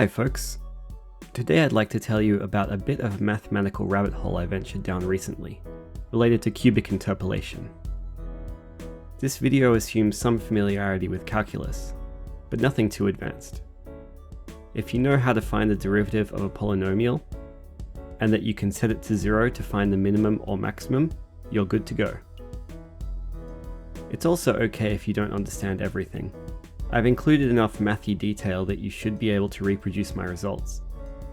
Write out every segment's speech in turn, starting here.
Hi folks. Today I'd like to tell you about a bit of a mathematical rabbit hole I ventured down recently, related to cubic interpolation. This video assumes some familiarity with calculus, but nothing too advanced. If you know how to find the derivative of a polynomial, and that you can set it to 0 to find the minimum or maximum, you're good to go. It's also okay if you don't understand everything. I've included enough mathy detail that you should be able to reproduce my results,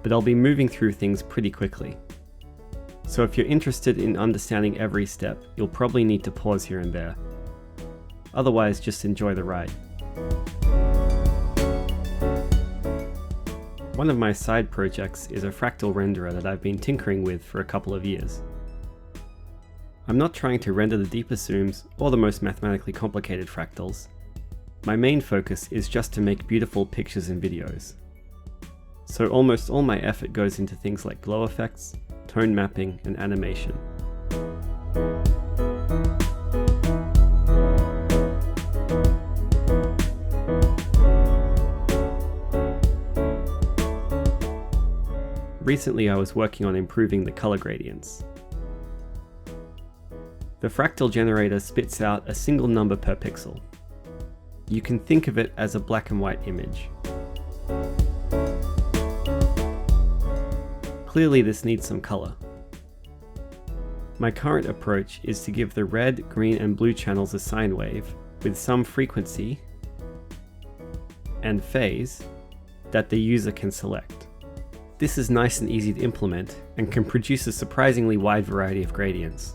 but I'll be moving through things pretty quickly. So if you're interested in understanding every step, you'll probably need to pause here and there. Otherwise, just enjoy the ride. One of my side projects is a fractal renderer that I've been tinkering with for a couple of years. I'm not trying to render the deepest zooms or the most mathematically complicated fractals. My main focus is just to make beautiful pictures and videos. So almost all my effort goes into things like glow effects, tone mapping, and animation. Recently I was working on improving the color gradients. The fractal generator spits out a single number per pixel. You can think of it as a black and white image. Clearly this needs some color. My current approach is to give the red, green, and blue channels a sine wave with some frequency and phase that the user can select. This is nice and easy to implement and can produce a surprisingly wide variety of gradients.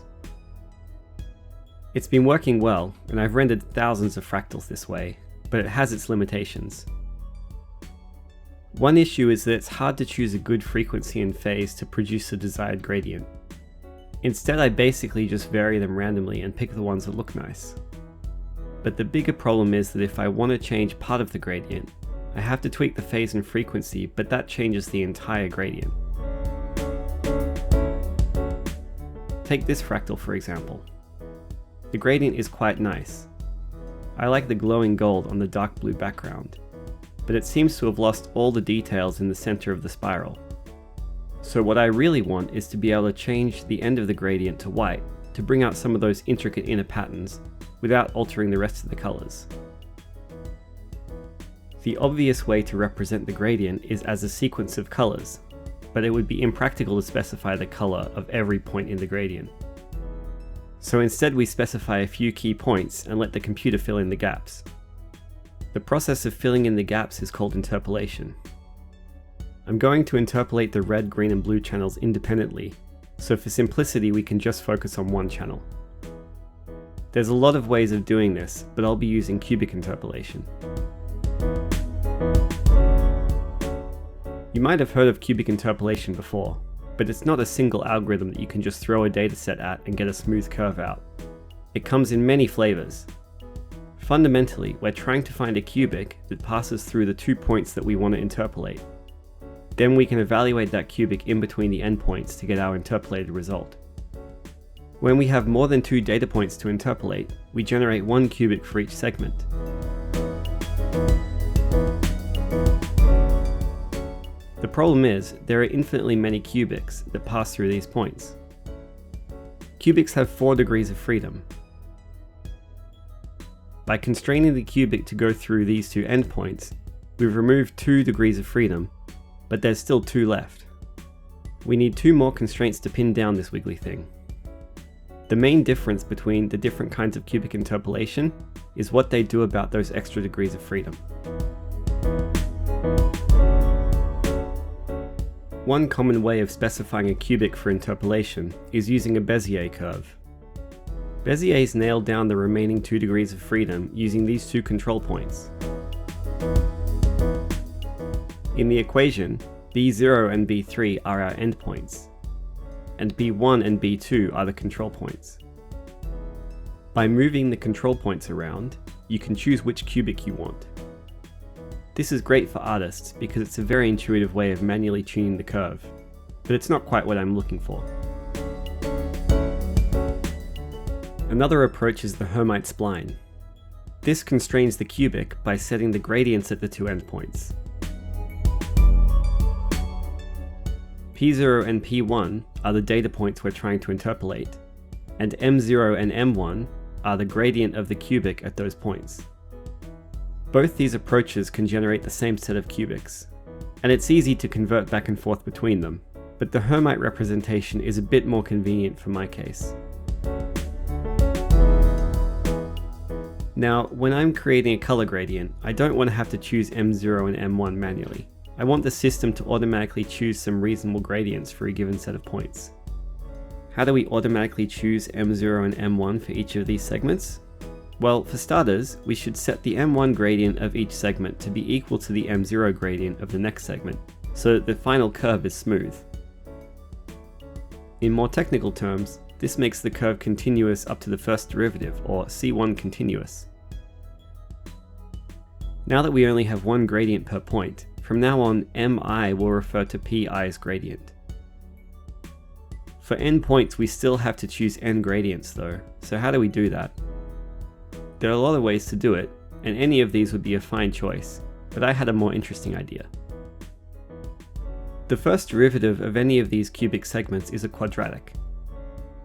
It's been working well, and I've rendered thousands of fractals this way, but it has its limitations. One issue is that it's hard to choose a good frequency and phase to produce a desired gradient. Instead, I basically just vary them randomly and pick the ones that look nice. But the bigger problem is that if I want to change part of the gradient, I have to tweak the phase and frequency, but that changes the entire gradient. Take this fractal for example. The gradient is quite nice. I like the glowing gold on the dark blue background, but it seems to have lost all the details in the center of the spiral. So what I really want is to be able to change the end of the gradient to white to bring out some of those intricate inner patterns without altering the rest of the colors. The obvious way to represent the gradient is as a sequence of colors, but it would be impractical to specify the color of every point in the gradient. So instead we specify a few key points and let the computer fill in the gaps. The process of filling in the gaps is called interpolation. I'm going to interpolate the red, green, and blue channels independently, so for simplicity we can just focus on one channel. There's a lot of ways of doing this, but I'll be using cubic interpolation. You might have heard of cubic interpolation before, but it's not a single algorithm that you can just throw a dataset at and get a smooth curve out. It comes in many flavors. Fundamentally, we're trying to find a cubic that passes through the 2 points that we want to interpolate. Then we can evaluate that cubic in between the endpoints to get our interpolated result. When we have more than 2 data points to interpolate, we generate 1 cubic for each segment. The problem is, there are infinitely many cubics that pass through these points. Cubics have 4 degrees of freedom. By constraining the cubic to go through these 2 endpoints, we've removed 2 degrees of freedom, but there's still 2 left. We need 2 more constraints to pin down this wiggly thing. The main difference between the different kinds of cubic interpolation is what they do about those extra degrees of freedom. One common way of specifying a cubic for interpolation is using a Bezier curve. Bézier's nailed down the remaining 2 degrees of freedom using these 2 control points. In the equation, B0 and B3 are our endpoints, and B1 and B2 are the control points. By moving the control points around, you can choose which cubic you want. This is great for artists because it's a very intuitive way of manually tuning the curve, but it's not quite what I'm looking for. Another approach is the Hermite spline. This constrains the cubic by setting the gradients at the 2 endpoints. P0 and P1 are the data points we're trying to interpolate, and M0 and M1 are the gradient of the cubic at those points. Both these approaches can generate the same set of cubics, and it's easy to convert back and forth between them, but the Hermite representation is a bit more convenient for my case. Now, when I'm creating a color gradient, I don't want to have to choose M0 and M1 manually. I want the system to automatically choose some reasonable gradients for a given set of points. How do we automatically choose M0 and M1 for each of these segments? Well, for starters, we should set the M1 gradient of each segment to be equal to the M0 gradient of the next segment, so that the final curve is smooth. In more technical terms, this makes the curve continuous up to the first derivative, or C1 continuous. Now that we only have one gradient per point, from now on Mi will refer to Pi's gradient. For n points we still have to choose n gradients though, so how do we do that? There are a lot of ways to do it, and any of these would be a fine choice, but I had a more interesting idea. The first derivative of any of these cubic segments is a quadratic.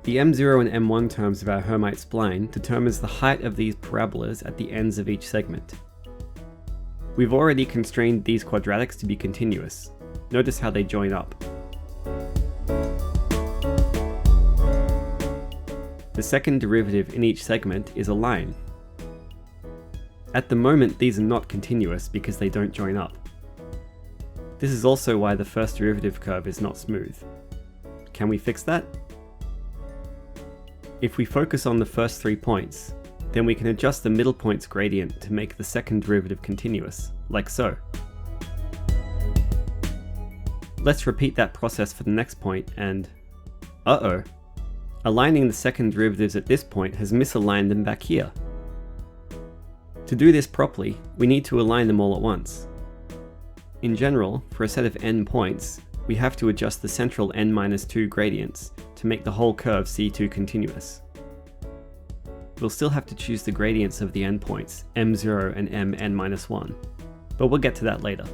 The M0 and M1 terms of our Hermite spline determines the height of these parabolas at the ends of each segment. We've already constrained these quadratics to be continuous. Notice how they join up. The second derivative in each segment is a line. At the moment, these are not continuous because they don't join up. This is also why the first derivative curve is not smooth. Can we fix that? If we focus on the first 3 points, then we can adjust the middle point's gradient to make the second derivative continuous, like so. Let's repeat that process for the next point and... uh-oh! Aligning the second derivatives at this point has misaligned them back here. To do this properly, we need to align them all at once. In general, for a set of n points, we have to adjust the central n-2 gradients to make the whole curve C2 continuous. We'll still have to choose the gradients of the endpoints, m0 and mn-1, but we'll get to that later.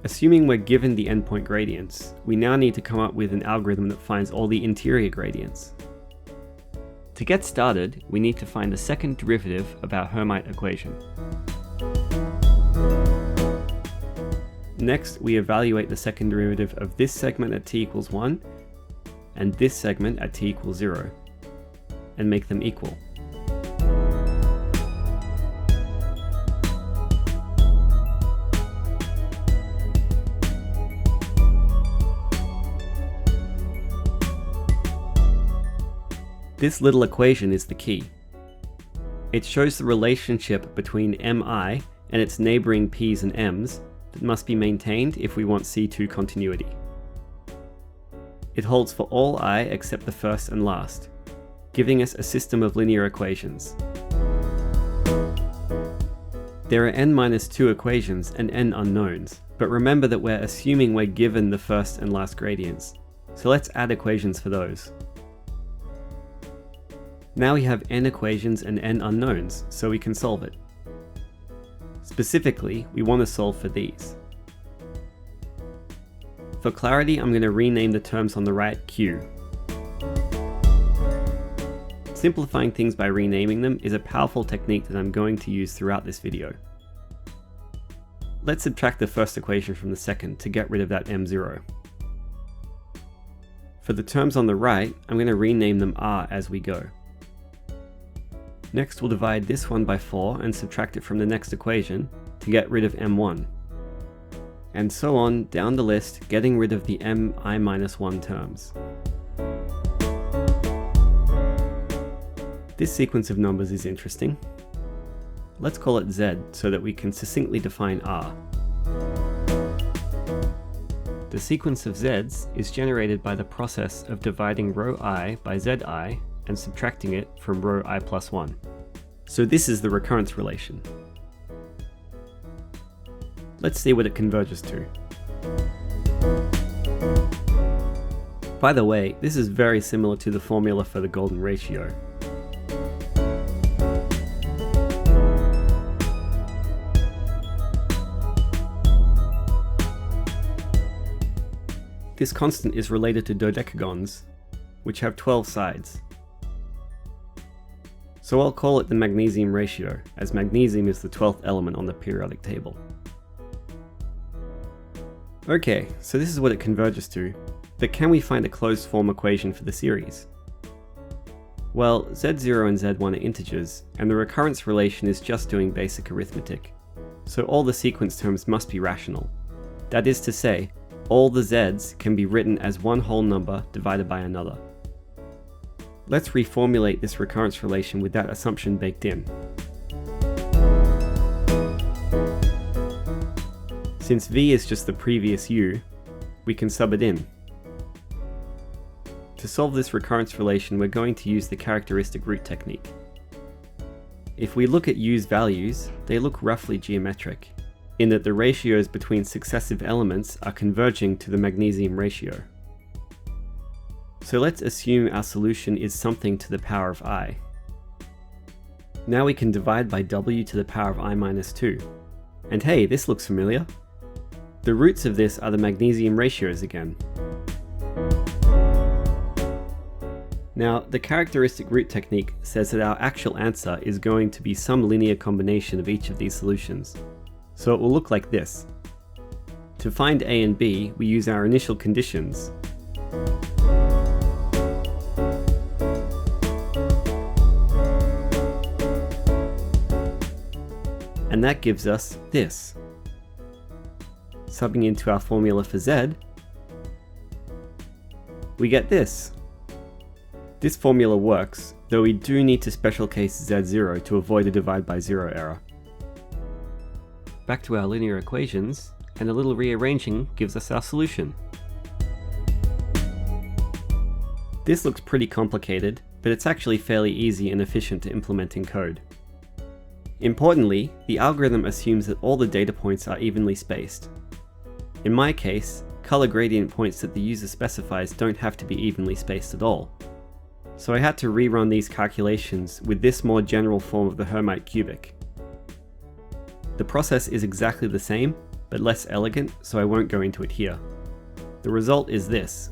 Assuming we're given the endpoint gradients, we now need to come up with an algorithm that finds all the interior gradients. To get started, we need to find the second derivative of our Hermite equation. Next, we evaluate the second derivative of this segment at t equals 1 and this segment at t equals 0, and make them equal. This little equation is the key. It shows the relationship between mi and its neighbouring p's and m's that must be maintained if we want C2 continuity. It holds for all I except the first and last, giving us a system of linear equations. There are n-2 equations and n unknowns, but remember that we're assuming we're given the first and last gradients, so let's add equations for those. Now we have n equations and n unknowns, so we can solve it. Specifically, we want to solve for these. For clarity, I'm going to rename the terms on the right Q. Simplifying things by renaming them is a powerful technique that I'm going to use throughout this video. Let's subtract the first equation from the second to get rid of that m0. For the terms on the right, I'm going to rename them R as we go. Next we'll divide this one by 4 and subtract it from the next equation to get rid of m1. And so on down the list, getting rid of the mi-1 terms. This sequence of numbers is interesting. Let's call it Z so that we can succinctly define R. The sequence of Z's is generated by the process of dividing row I by Zi and subtracting it from row I plus 1. So this is the recurrence relation. Let's see what it converges to. By the way, this is very similar to the formula for the golden ratio. this constant is related to dodecagons, which have 12 sides. So I'll call it the magnesium ratio, as magnesium is the 12th element on the periodic table. Okay, so this is what it converges to, but can we find a closed form equation for the series? Well, z0 and z1 are integers, and the recurrence relation is just doing basic arithmetic, so all the sequence terms must be rational. That is to say, all the z's can be written as one whole number divided by another. Let's reformulate this recurrence relation with that assumption baked in. Since v is just the previous u, we can sub it in. To solve this recurrence relation, we're going to use the characteristic root technique. If we look at u's values, they look roughly geometric, in that the ratios between successive elements are converging to the magnesium ratio. So let's assume our solution is something to the power of I. Now we can divide by w to the power of I minus 2. And hey, this looks familiar. The roots of this are the magnesium ratios again. Now, the characteristic root technique says that our actual answer is going to be some linear combination of each of these solutions. So it will look like this. To find a and b, we use our initial conditions. And that gives us this. Subbing into our formula for z, we get this. This formula works, though we do need to special case z0 to avoid a divide by zero error. Back to our linear equations, and a little rearranging gives us our solution. This looks pretty complicated, but it's actually fairly easy and efficient to implement in code. Importantly, the algorithm assumes that all the data points are evenly spaced. In my case, color gradient points that the user specifies don't have to be evenly spaced at all. So I had to rerun these calculations with this more general form of the Hermite cubic. The process is exactly the same, but less elegant, so I won't go into it here. The result is this.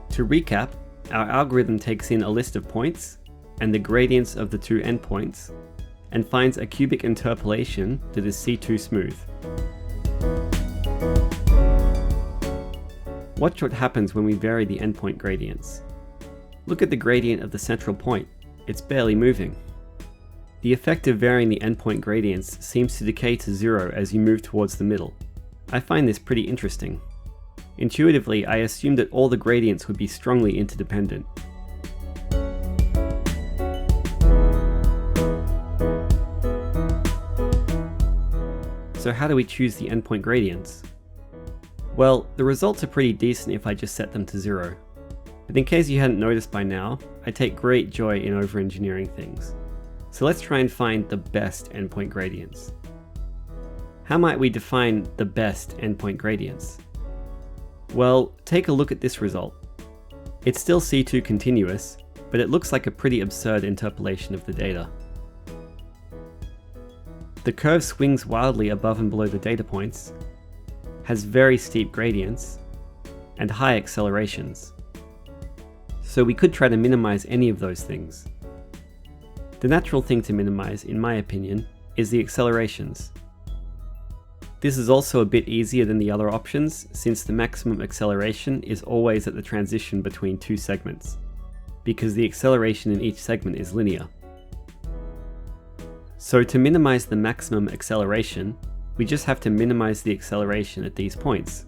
To recap, our algorithm takes in a list of points, and the gradients of the two endpoints, and finds a cubic interpolation that is C2 smooth. Watch what happens when we vary the endpoint gradients. Look at the gradient of the central point, it's barely moving. The effect of varying the endpoint gradients seems to decay to 0 as you move towards the middle. I find this pretty interesting. Intuitively, I assumed that all the gradients would be strongly interdependent. So how do we choose the endpoint gradients? Well, the results are pretty decent if I just set them to 0. But in case you hadn't noticed by now, I take great joy in over-engineering things. So let's try and find the best endpoint gradients. How might we define the best endpoint gradients? Well, take a look at this result. It's still C2 continuous, but it looks like a pretty absurd interpolation of the data. The curve swings wildly above and below the data points, has very steep gradients, and high accelerations. So we could try to minimize any of those things. The natural thing to minimize, in my opinion, is the accelerations. This is also a bit easier than the other options, since the maximum acceleration is always at the transition between two segments, because the acceleration in each segment is linear. So to minimize the maximum acceleration, we just have to minimize the acceleration at these points.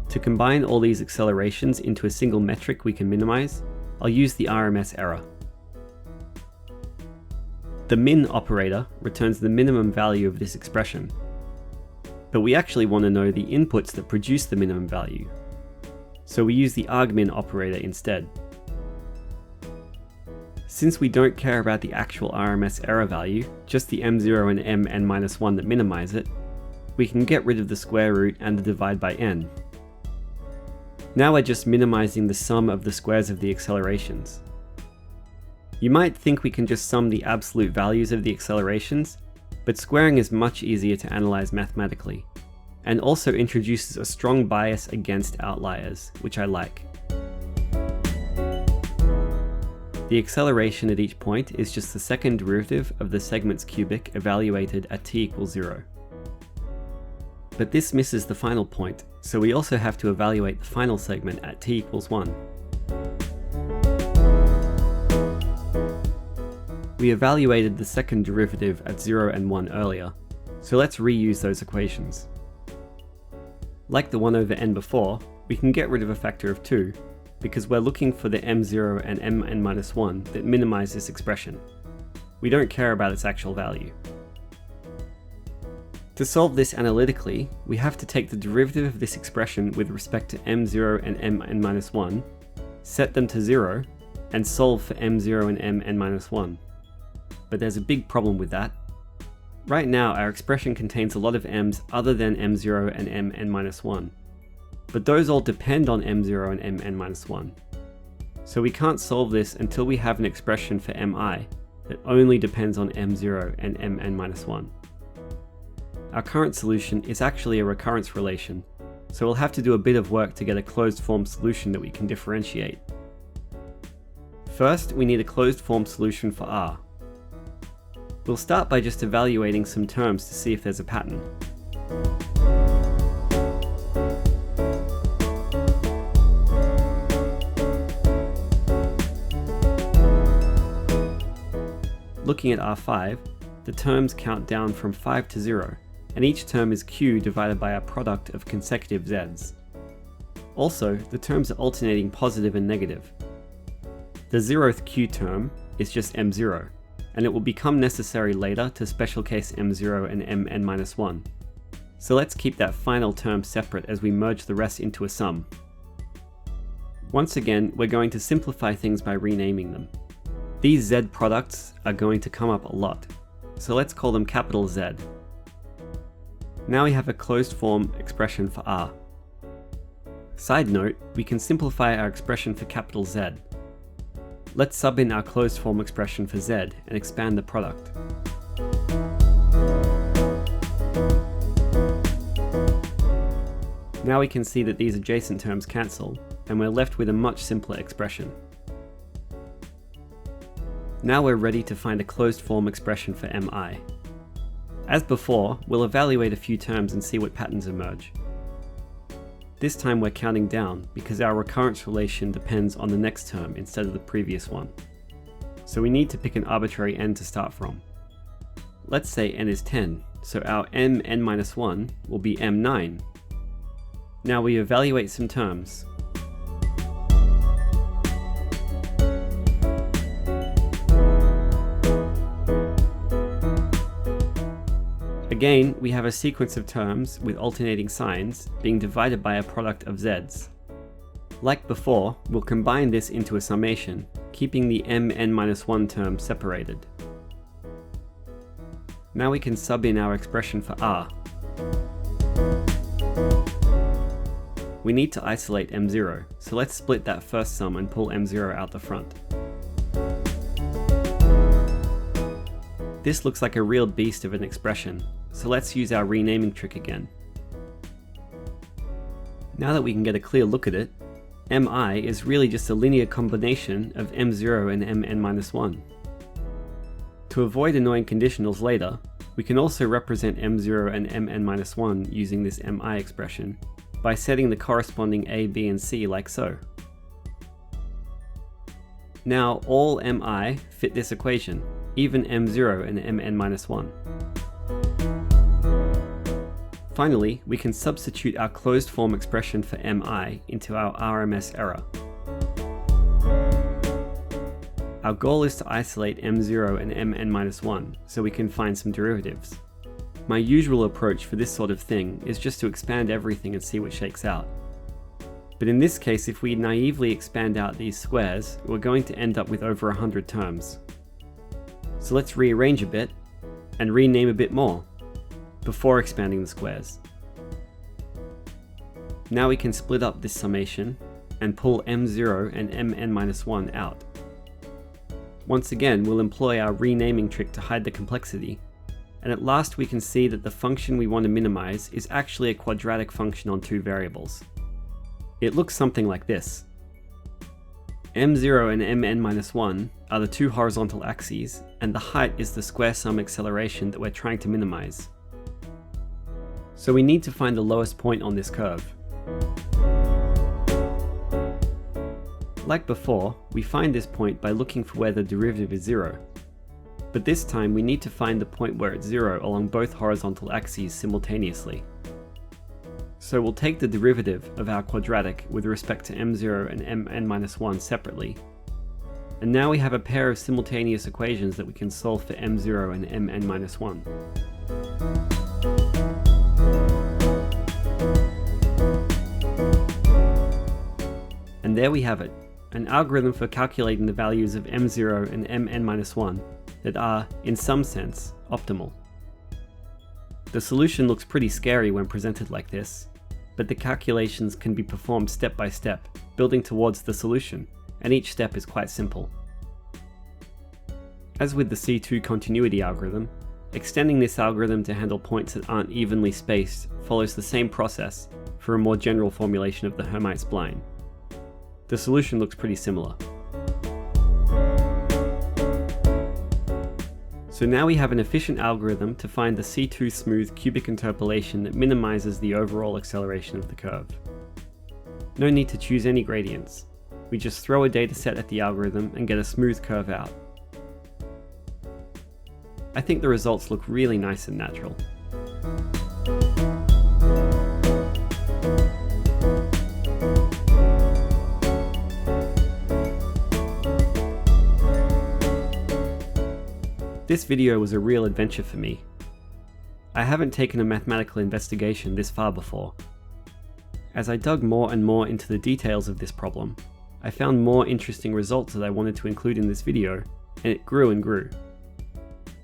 To combine all these accelerations into a single metric we can minimize, I'll use the RMS error. The min operator returns the minimum value of this expression, but we actually want to know the inputs that produce the minimum value, so we use the argmin operator instead. Since we don't care about the actual RMS error value, just the m0 and mn-1 that minimize it, we can get rid of the square root and the divide by n. Now we're just minimizing the sum of the squares of the accelerations. You might think we can just sum the absolute values of the accelerations, but squaring is much easier to analyze mathematically, and also introduces a strong bias against outliers, which I like. The acceleration at each point is just the second derivative of the segment's cubic evaluated at t equals 0. But this misses the final point, so we also have to evaluate the final segment at t equals 1. We evaluated the second derivative at 0 and 1 earlier, so let's reuse those equations. Like the 1 over n before, we can get rid of a factor of 2, because we're looking for the m0 and mn-1 that minimize this expression. We don't care about its actual value. To solve this analytically, we have to take the derivative of this expression with respect to m0 and mn-1, set them to 0, and solve for m0 and mn-1. But there's a big problem with that. Right now our expression contains a lot of m's other than m0 and mn-1, but those all depend on m0 and mn-1. So we can't solve this until we have an expression for mi that only depends on m0 and mn-1. Our current solution is actually a recurrence relation, so we'll have to do a bit of work to get a closed form solution that we can differentiate. First, we need a closed form solution for R. We'll start by just evaluating some terms to see if there's a pattern. Looking at R5, the terms count down from 5 to 0, and each term is q divided by a product of consecutive z's. Also, the terms are alternating positive and negative. The 0th q term is just m0, and it will become necessary later to special case m0 and mn-1. So let's keep that final term separate as we merge the rest into a sum. Once again, we're going to simplify things by renaming them. These z products are going to come up a lot, so let's call them capital Z. Now we have a closed form expression for R. Side note, we can simplify our expression for capital Z. Let's sub in our closed form expression for Z and expand the product. Now we can see that these adjacent terms cancel, and we're left with a much simpler expression. Now we're ready to find a closed form expression for mi. As before, we'll evaluate a few terms and see what patterns emerge. This time we're counting down because our recurrence relation depends on the next term instead of the previous one. So we need to pick an arbitrary n to start from. Let's say n is 10, so our mn-1 will be m9. Now we evaluate some terms. Again, we have a sequence of terms with alternating signs being divided by a product of z's. Like before, we'll combine this into a summation, keeping the mn-1 term separated. Now we can sub in our expression for R. We need to isolate m0, so let's split that first sum and pull m0 out the front. This looks like a real beast of an expression, so let's use our renaming trick again. Now that we can get a clear look at it, mi is really just a linear combination of m0 and mn-1. To avoid annoying conditionals later, we can also represent m0 and mn-1 using this mi expression by setting the corresponding a, b, and c like so. Now all mi fit this equation, even m0 and mn-1. Finally, we can substitute our closed form expression for mi into our RMS error. Our goal is to isolate m0 and mn-1 so we can find some derivatives. My usual approach for this sort of thing is just to expand everything and see what shakes out. But in this case, if we naively expand out these squares, we're going to end up with over 100 terms. So let's rearrange a bit and rename a bit more before expanding the squares. Now we can split up this summation and pull m0 and mn-1 out. Once again, we'll employ our renaming trick to hide the complexity, and at last we can see that the function we want to minimize is actually a quadratic function on two variables. It looks something like this. m0 and mn-1 are the two horizontal axes, and the height is the square sum acceleration that we're trying to minimize. So we need to find the lowest point on this curve. Like before, we find this point by looking for where the derivative is 0. But this time we need to find the point where it's 0 along both horizontal axes simultaneously. So we'll take the derivative of our quadratic with respect to m0 and mn-1 separately. And now we have a pair of simultaneous equations that we can solve for m0 and mn-1. And there we have it, an algorithm for calculating the values of m0 and mn-1 that are, in some sense, optimal. The solution looks pretty scary when presented like this, but the calculations can be performed step by step, building towards the solution, and each step is quite simple. As with the C2 continuity algorithm, extending this algorithm to handle points that aren't evenly spaced follows the same process for a more general formulation of the Hermite spline. The solution looks pretty similar. So now we have an efficient algorithm to find the C2 smooth cubic interpolation that minimizes the overall acceleration of the curve. No need to choose any gradients. We just throw a dataset at the algorithm and get a smooth curve out. I think the results look really nice and natural. This video was a real adventure for me. I haven't taken a mathematical investigation this far before. As I dug more and more into the details of this problem, I found more interesting results that I wanted to include in this video, and it grew and grew.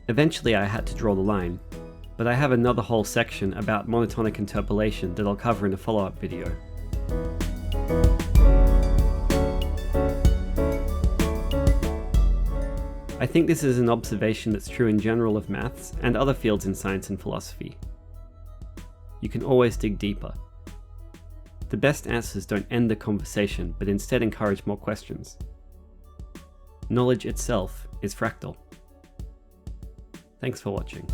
Eventually I had to draw the line, but I have another whole section about monotonic interpolation that I'll cover in a follow-up video. I think this is an observation that's true in general of maths and other fields in science and philosophy. You can always dig deeper. The best answers don't end the conversation, but instead encourage more questions. Knowledge itself is fractal. Thanks for watching.